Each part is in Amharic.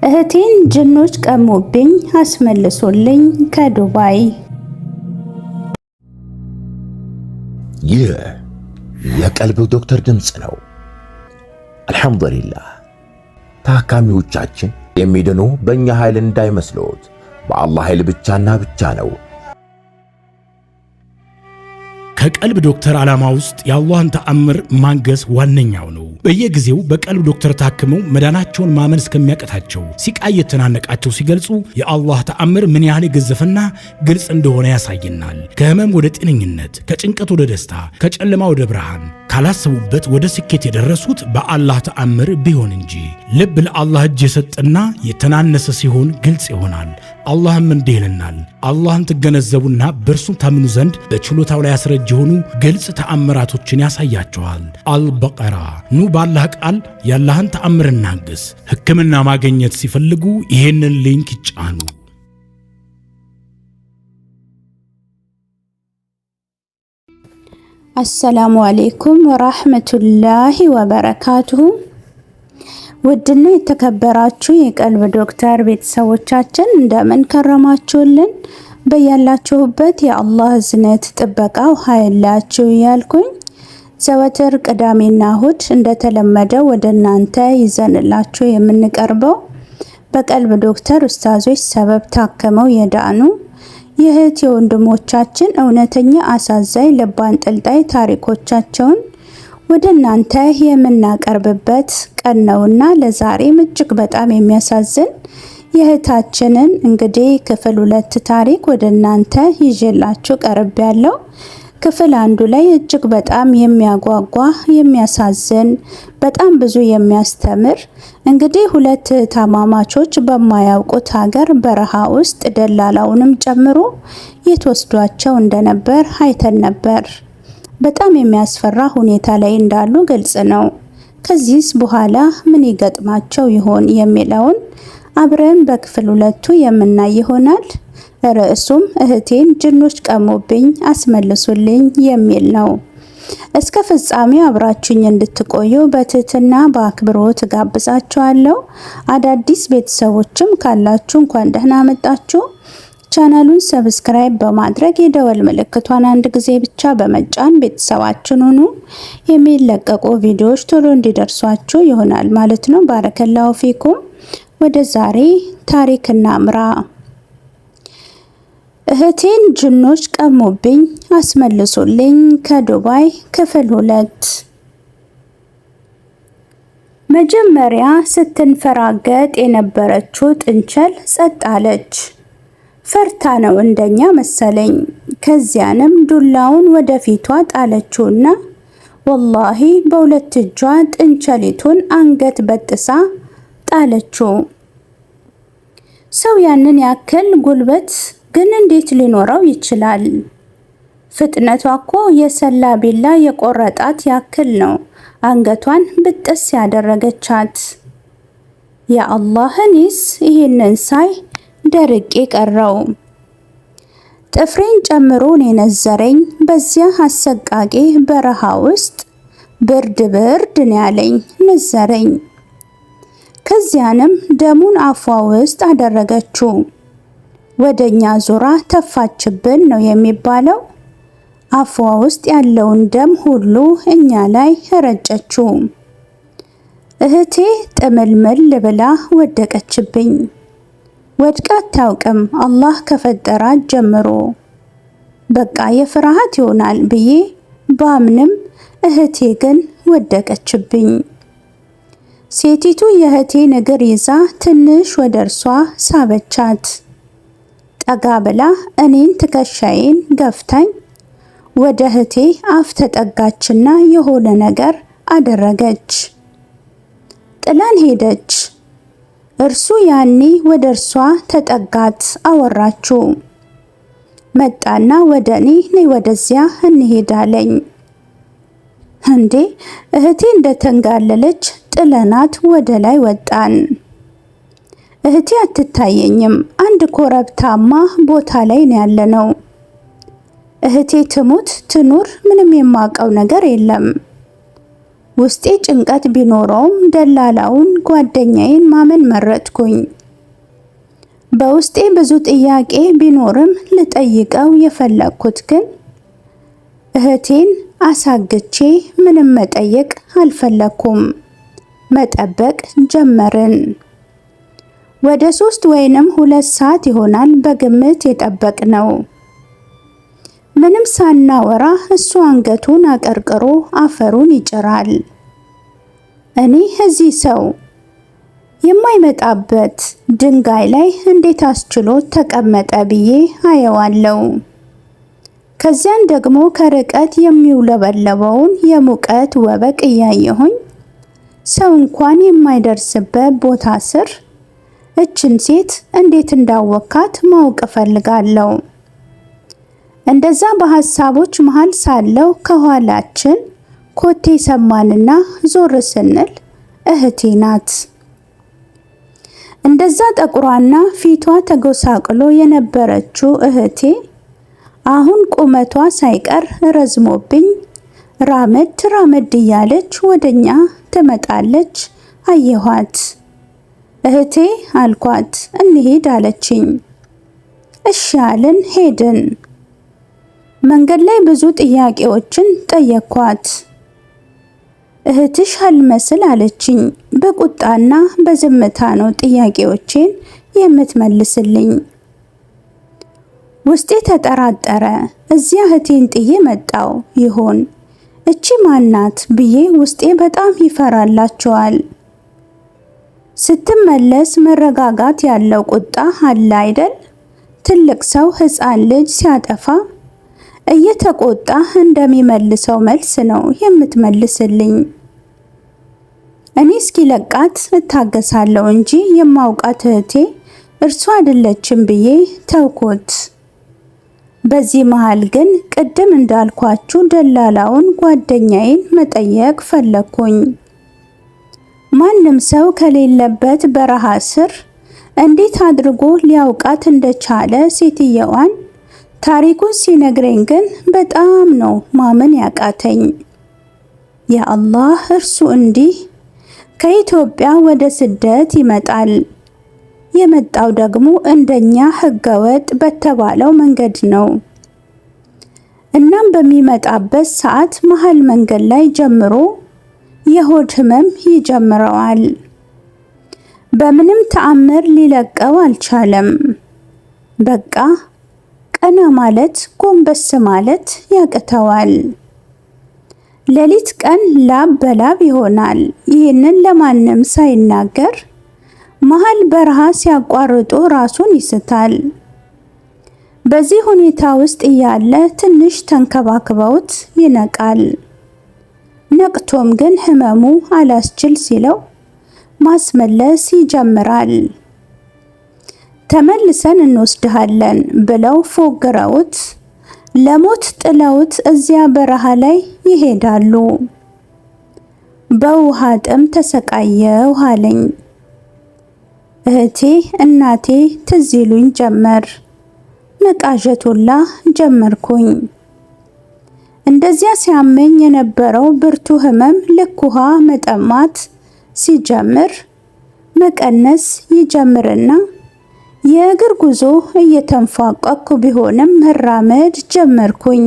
እህቴን ጅኖች ቀሙብኝ አስመልሶልኝ ከዱባይ። ይህ የቀልብ ዶክተር ድምጽ ነው። አልሐምዱሊላህ። ታካሚዎቻችን የሚድኑ በእኛ ኃይል እንዳይመስሎት በአላህ ኃይል ብቻና ብቻ ነው። ከቀልብ ዶክተር ዓላማ ውስጥ የአላህን ተአምር ማንገስ ዋነኛው ነው። በየጊዜው በቀልብ ዶክተር ታክመው መዳናቸውን ማመን እስከሚያቀታቸው ሲቃይ የተናነቃቸው ሲገልጹ የአላህ ተአምር ምን ያህል የገዘፈና ግልጽ እንደሆነ ያሳየናል። ከህመም ወደ ጤነኝነት፣ ከጭንቀት ወደ ደስታ፣ ከጨለማ ወደ ብርሃን፣ ካላሰቡበት ወደ ስኬት የደረሱት በአላህ ተአምር ቢሆን እንጂ። ልብ ለአላህ እጅ የሰጠና የተናነሰ ሲሆን ግልጽ ይሆናል። አላህም እንዲህ ይለናል፣ አላህን ትገነዘቡና በእርሱም ታምኑ ዘንድ በችሎታው ላይ ያስረጅ የሆኑ ግልጽ ተአምራቶችን ያሳያቸዋል። አልበቀራ። ኑ ባላህ ቃል ያላህን ተአምር እናግስ። ሕክምና ማግኘት ሲፈልጉ ይሄንን ሊንክ ይጫኑ። አሰላሙ አለይኩም ወራህመቱላሂ ወበረካቱሁ። ውድና የተከበራችሁ የቀልብ ዶክተር ቤተሰቦቻችን እንደምን ከረማችሁልን? በያላችሁበት የአላህ እዝነት ጥበቃው ኃይላችሁ ያልኩኝ ዘወትር ቅዳሜና እሁድ እንደተለመደው ወደ እናንተ ይዘንላችሁ የምንቀርበው በቀልብ ዶክተር ኡስታዞች ሰበብ ታከመው የዳኑ የእህት የወንድሞቻችን እውነተኛ አሳዛኝ ልብ አንጠልጣይ ታሪኮቻቸውን ወደ እናንተ የምናቀርብበት ቀን ነውና ለዛሬም እጅግ በጣም የሚያሳዝን የእህታችንን እንግዲህ ክፍል 2 ታሪክ ወደ እናንተ ይዤላችሁ ቀርብ ያለው። ክፍል 1 ላይ እጅግ በጣም የሚያጓጓ የሚያሳዝን በጣም ብዙ የሚያስተምር እንግዲህ 2 ታማማቾች በማያውቁት ሀገር በረሃ ውስጥ ደላላውንም ጨምሮ የተወስዷቸው እንደነበር አይተን ነበር። በጣም የሚያስፈራ ሁኔታ ላይ እንዳሉ ግልጽ ነው። ከዚህስ በኋላ ምን ይገጥማቸው ይሆን የሚለውን አብረን በክፍል 2 የምናይ ይሆናል። ርዕሱም እህቴን ጅኖች ቀሙብኝ አስመልሱልኝ የሚል ነው። እስከ ፍጻሜው አብራችሁኝ እንድትቆዩ በትህትና በአክብሮት ጋብዛችኋለሁ። አዳዲስ ቤተሰቦችም ካላችሁ እንኳን ደህና መጣችሁ። ቻናሉን ሰብስክራይብ በማድረግ የደወል ምልክቷን አንድ ጊዜ ብቻ በመጫን ቤተሰባችን ሁኑ። የሚለቀቁ ቪዲዮዎች ቶሎ እንዲደርሷችሁ ይሆናል ማለት ነው። ባረከላሁ ፊኩም። ወደ ዛሬ ታሪክ እናምራ። እህቴን ጅኖች ቀሙብኝ አስመልሱልኝ ከዱባይ ክፍል 2። መጀመሪያ ስትንፈራገጥ የነበረችው ጥንቸል ጸጥ አለች። ፈርታ ነው እንደኛ መሰለኝ። ከዚያንም ዱላውን ወደፊቷ ጣለችውና ወላሂ በሁለት እጇ ጥንቸሊቱን አንገት በጥሳ ጣለችው። ሰው ያንን ያክል ጉልበት ግን እንዴት ሊኖረው ይችላል? ፍጥነቷ እኮ የሰላ ቢላ የቆረጣት ያክል ነው አንገቷን ብጥስ ያደረገቻት። ያ አላህ፣ እኔስ ይህንን ሳይ ደርቄ ቀረው። ጥፍሬን ጨምሮ የነዘረኝ በዚያ አሰቃቂ በረሃ ውስጥ ብርድ ነው ያለኝ፣ ነዘረኝ። ከዚያንም ደሙን አፏ ውስጥ አደረገችው። ወደኛ ዞራ ተፋችብን ነው የሚባለው። አፏ ውስጥ ያለውን ደም ሁሉ እኛ ላይ ረጨችው። እህቴ ጥምልምል ብላ ወደቀችብኝ። ወድቃ አታውቅም አላህ ከፈጠራት ጀምሮ። በቃ የፍርሃት ይሆናል ብዬ ባምንም እህቴ ግን ወደቀችብኝ። ሴቲቱ የእህቴን እግር ይዛ ትንሽ ወደ እርሷ ሳበቻት። ጠጋ ብላ እኔን ትከሻዬን ገፍታኝ ወደ እህቴ አፍ ተጠጋችና የሆነ ነገር አደረገች። ጥላን ሄደች። እርሱ ያኔ ወደ እርሷ ተጠጋት፣ አወራችው። መጣና ወደ እኔ ነይ ወደዚያ እንሄዳለኝ። እንዴ እህቴ እንደተንጋለለች ጥለናት ወደ ላይ ወጣን። እህቴ አትታየኝም። አንድ ኮረብታማ ቦታ ላይ ነው ያለነው። እህቴ ትሙት ትኑር ምንም የማውቀው ነገር የለም። ውስጤ ጭንቀት ቢኖረውም ደላላውን ጓደኛዬን ማመን መረጥኩኝ። በውስጤ ብዙ ጥያቄ ቢኖርም ልጠይቀው የፈለግኩት ግን እህቴን አሳግቼ ምንም መጠየቅ አልፈለኩም። መጠበቅ ጀመርን። ወደ 3 ወይንም 2 ሰዓት ይሆናል በግምት የጠበቅነው። ምንም ሳናወራ እሱ አንገቱን አቀርቅሮ አፈሩን ይጭራል። እኔ እዚህ ሰው የማይመጣበት ድንጋይ ላይ እንዴት አስችሎት ተቀመጠ ብዬ አየዋለሁ። ከዚያን ደግሞ ከርቀት የሚውለበለበውን የሙቀት ወበቅ እያየሁኝ ሰው እንኳን የማይደርስበት ቦታ ስር እችን ሴት እንዴት እንዳወካት ማወቅ እፈልጋለሁ። እንደዛ በሐሳቦች መሃል ሳለው ከኋላችን ኮቴ ሰማንና ዞር ስንል እህቴ ናት። እንደዛ ጠቁሯና ፊቷ ተጎሳቅሎ የነበረችው እህቴ አሁን ቁመቷ ሳይቀር ረዝሞብኝ ራመድ እያለች ወደኛ ትመጣለች። አየኋት። እህቴ አልኳት። እንሂድ አለችኝ። እሺ አልን፣ ሄድን። መንገድ ላይ ብዙ ጥያቄዎችን ጠየኳት። እህትሽ አልመስል አለችኝ። በቁጣና በዝምታ ነው ጥያቄዎቼን የምትመልስልኝ። ውስጤ ተጠራጠረ። እዚያ እህቴን ጥዬ መጣው ይሆን? እቺ ማናት ብዬ ውስጤ በጣም ይፈራላቸዋል። ስትመለስ መረጋጋት ያለው ቁጣ አለ አይደል? ትልቅ ሰው ሕፃን ልጅ ሲያጠፋ እየተቆጣ እንደሚመልሰው መልስ ነው የምትመልስልኝ። እኔ እስኪለቃት እታገሳለሁ እንጂ የማውቃት እህቴ እርሷ አይደለችም ብዬ ተውኩት። በዚህ መሃል ግን ቅድም እንዳልኳችሁ ደላላውን ጓደኛዬን መጠየቅ ፈለኩኝ። ማንም ሰው ከሌለበት በረሃ ስር እንዴት አድርጎ ሊያውቃት እንደቻለ ሴትየዋን ታሪኩን ሲነግረኝ ግን በጣም ነው ማመን ያቃተኝ። ያ አላህ፣ እርሱ እንዲህ ከኢትዮጵያ ወደ ስደት ይመጣል። የመጣው ደግሞ እንደኛ ህገወጥ በተባለው መንገድ ነው። እናም በሚመጣበት ሰዓት መሃል መንገድ ላይ ጀምሮ የሆድ ህመም ይጀምረዋል። በምንም ተአምር ሊለቀው አልቻለም። በቃ ቀና ማለት ጎንበስ ማለት ያቅተዋል። ሌሊት ቀን ላብ በላብ ይሆናል። ይህንን ለማንም ሳይናገር መሃል በረሃ ሲያቋርጡ ራሱን ይስታል። በዚህ ሁኔታ ውስጥ እያለ ትንሽ ተንከባክበውት ይነቃል። ነቅቶም ግን ህመሙ አላስችል ሲለው ማስመለስ ይጀምራል። ተመልሰን እንወስድሃለን ብለው ፎግረውት ለሞት ጥለውት እዚያ በረሃ ላይ ይሄዳሉ። በውሃ ጥም ተሰቃየው አለኝ። እህቴ እናቴ ትዝ ይሉኝ ጀመር። መቃዠቱላ ጀመርኩኝ። እንደዚያ ሲያመኝ የነበረው ብርቱ ህመም ልክ ውሃ መጠማት ሲጀምር መቀነስ ይጀምርና የእግር ጉዞ እየተንፏቀቅኩ ቢሆንም መራመድ ጀመርኩኝ።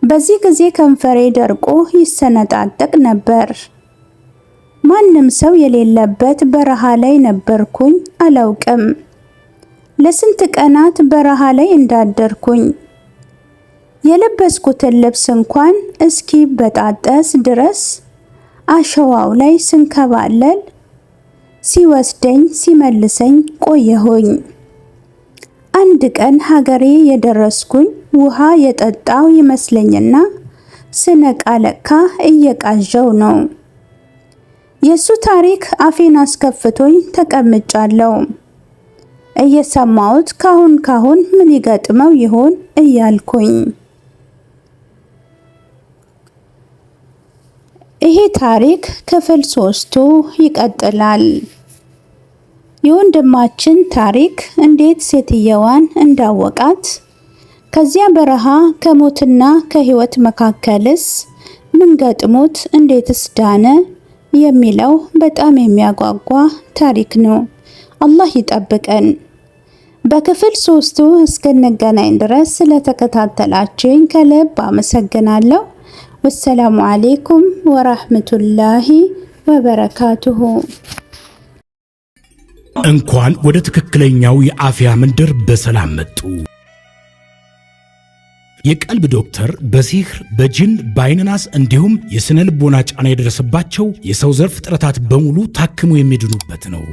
በዚህ ጊዜ ከንፈሬ ደርቆ ይሰነጣጠቅ ነበር። ማንም ሰው የሌለበት በረሃ ላይ ነበርኩኝ። አላውቅም ለስንት ቀናት በረሃ ላይ እንዳደርኩኝ። የለበስኩትን ልብስ እንኳን እስኪ በጣጠስ ድረስ አሸዋው ላይ ስንከባለል ሲወስደኝ ሲመልሰኝ ቆየሁኝ። አንድ ቀን ሀገሬ የደረስኩኝ ውሃ የጠጣው ይመስለኝና ስነቃ ለካ እየቃዠው ነው። የሱ ታሪክ አፌን አስከፍቶኝ ተቀምጫለሁ። እየሰማሁት ካሁን ምን ይገጥመው ይሆን እያልኩኝ። ይሄ ታሪክ ክፍል 3 ይቀጥላል። የወንድማችን ታሪክ እንዴት ሴትየዋን እንዳወቃት፣ ከዚያ በረሃ ከሞትና ከህይወት መካከልስ ምን ገጥሞት እንዴትስ ዳነ የሚለው በጣም የሚያጓጓ ታሪክ ነው። አላህ ይጠብቀን። በክፍል 3 እስክንገናኝ ድረስ ስለተከታተላችሁኝ ከልብ አመሰግናለሁ። ወሰላሙ አለይኩም ወራህመቱላሂ ወበረካቱሁ። እንኳን ወደ ትክክለኛው የአፍያ መንደር በሰላም መጡ። የቀልብ ዶክተር በሲህር በጅን በአይንናስ እንዲሁም የስነ ልቦና ጫና የደረሰባቸው የሰው ዘር ፍጥረታት በሙሉ ታክሞ የሚድኑበት ነው።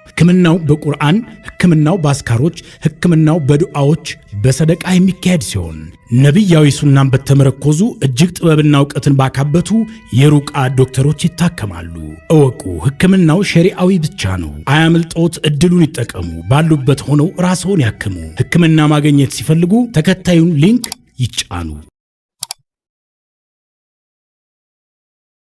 ሕክምናው በቁርአን፣ ሕክምናው በአስካሮች፣ ሕክምናው በዱዓዎች በሰደቃ የሚካሄድ ሲሆን ነቢያዊ ሱናን በተመረኮዙ እጅግ ጥበብና እውቀትን ባካበቱ የሩቃ ዶክተሮች ይታከማሉ። እወቁ፣ ሕክምናው ሸሪዓዊ ብቻ ነው። አያምልጦት፣ እድሉን ይጠቀሙ። ባሉበት ሆነው ራስዎን ያክሙ። ሕክምና ማግኘት ሲፈልጉ ተከታዩን ሊንክ ይጫኑ።